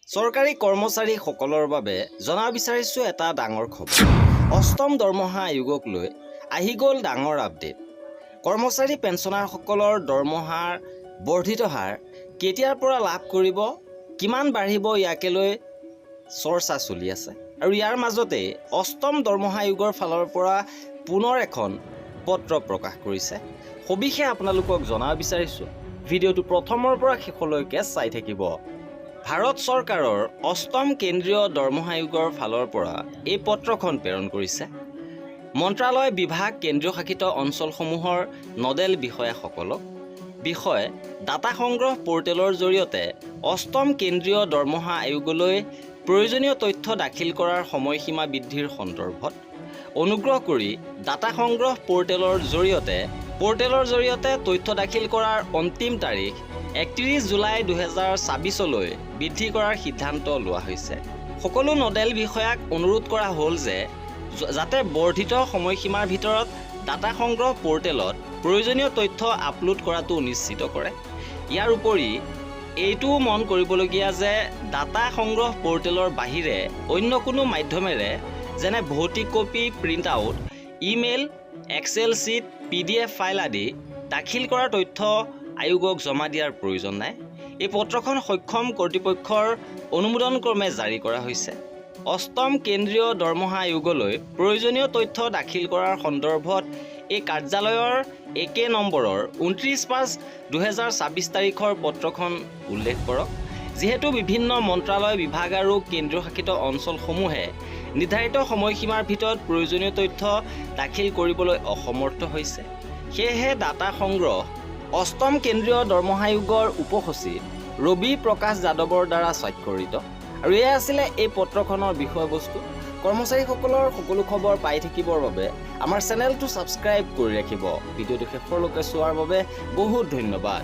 চৰকাৰী কৰ্মচাৰীসকলৰ বাবে জনা বিচাৰিছোঁ এটা ডাঙৰ খবৰ। অষ্টম দৰমহা আয়োগক লৈ আহি গ'ল ডাঙৰ আপডেট। কৰ্মচাৰী পেঞ্চনাৰসকলৰ দৰমহাৰ বৰ্ধিত হাৰ কেতিয়াৰ পৰা লাভ কৰিব, কিমান বাঢ়িব, ইয়াকে লৈ চৰ্চা চলি আছে। আৰু ইয়াৰ মাজতে অষ্টম দৰমহা আয়োগৰ ফালৰ পৰা পুনৰ এখন পত্ৰ প্ৰকাশ কৰিছে। সবিশেষ আপোনালোকক জনাব বিচাৰিছোঁ। ভিডিঅ'টো প্ৰথমৰ পৰা শেষলৈকে চাই থাকিব। ভাৰত চৰকাৰৰ অষ্টম কেন্দ্ৰীয় দৰমহা আয়োগৰ ফালৰ পৰা এই পত্ৰখন প্ৰেৰণ কৰিছে। মন্ত্ৰালয় বিভাগ কেন্দ্ৰীয় শাসিত অঞ্চলসমূহৰ নডেল বিষয়াসকলক বিষয় ডাটা সংগ্ৰহ পৰ্টেলৰ জৰিয়তে অষ্টম কেন্দ্ৰীয় দৰমহা আয়োগলৈ প্ৰয়োজনীয় তথ্য দাখিল কৰাৰ সময়সীমা বৃদ্ধিৰ সন্দৰ্ভত অনুগ্ৰহ কৰি ডাটা সংগ্ৰহ পৰ্টেলৰ জৰিয়তে তথ্য দাখিল কৰাৰ অন্তিম তাৰিখ 31 জুলাই 2024লৈ বৃদ্ধি কৰাৰ সিদ্ধান্ত লোৱা হৈছে। সকলো নডেল বিষয়াক অনুৰোধ কৰা হ'ল যে যাতে বৰ্ধিত সময়সীমাৰ ভিতৰত ডাটা সংগ্ৰহ পৰ্টেলত প্ৰয়োজনীয় তথ্য আপলোড কৰাটো নিশ্চিত কৰে। ইয়াৰ উপৰি এইটোও মন কৰিবলগীয়া যে ডাটা সংগ্ৰহ পৰ্টেলৰ বাহিৰে অন্য কোনো মাধ্যমেৰে যেনে ভৌতিক copy, print out, email, excel sheet, PDF file আদি দাখিল কৰা তথ্য আয়োগক জমা দিয়াৰ প্ৰয়োজন নাই। এই পত্ৰখন সক্ষম কৰ্তৃপক্ষৰ অনুমোদনক্ৰমে জাৰি কৰা হৈছে। অষ্টম কেন্দ্ৰীয় দৰমহা আয়োগলৈ প্ৰয়োজনীয় তথ্য দাখিল কৰাৰ সন্দৰ্ভত এই কাৰ্যালয়ৰ একে নম্বৰৰ 29/5/2024 তাৰিখৰ পত্ৰখন উল্লেখ কৰক। যিহেতু বিভিন্ন মন্ত্ৰালয় বিভাগ আৰু কেন্দ্ৰীয় শাসিত অঞ্চলসমূহে নিৰ্ধাৰিত সময়সীমাৰ ভিতৰত প্ৰয়োজনীয় তথ্য দাখিল কৰিবলৈ অসমৰ্থ হৈছে, সেয়েহে ডাটা সংগ্ৰহ অষ্টম কেন্দ্ৰীয় দৰমহা আয়োগৰ উপসচিব ৰবি প্ৰকাশ যাদৱৰ দ্বাৰা স্বাক্ষৰিত। আৰু এয়া আছিলে এই পত্ৰখনৰ বিষয়বস্তু। কৰ্মচাৰীসকলৰ সকলো খবৰ পাই থাকিবৰ বাবে আমাৰ চেনেলটো ছাবস্ক্ৰাইব কৰি ৰাখিব। ভিডিঅ'টো শেষলৈকে চোৱাৰ বাবে বহুত ধন্যবাদ।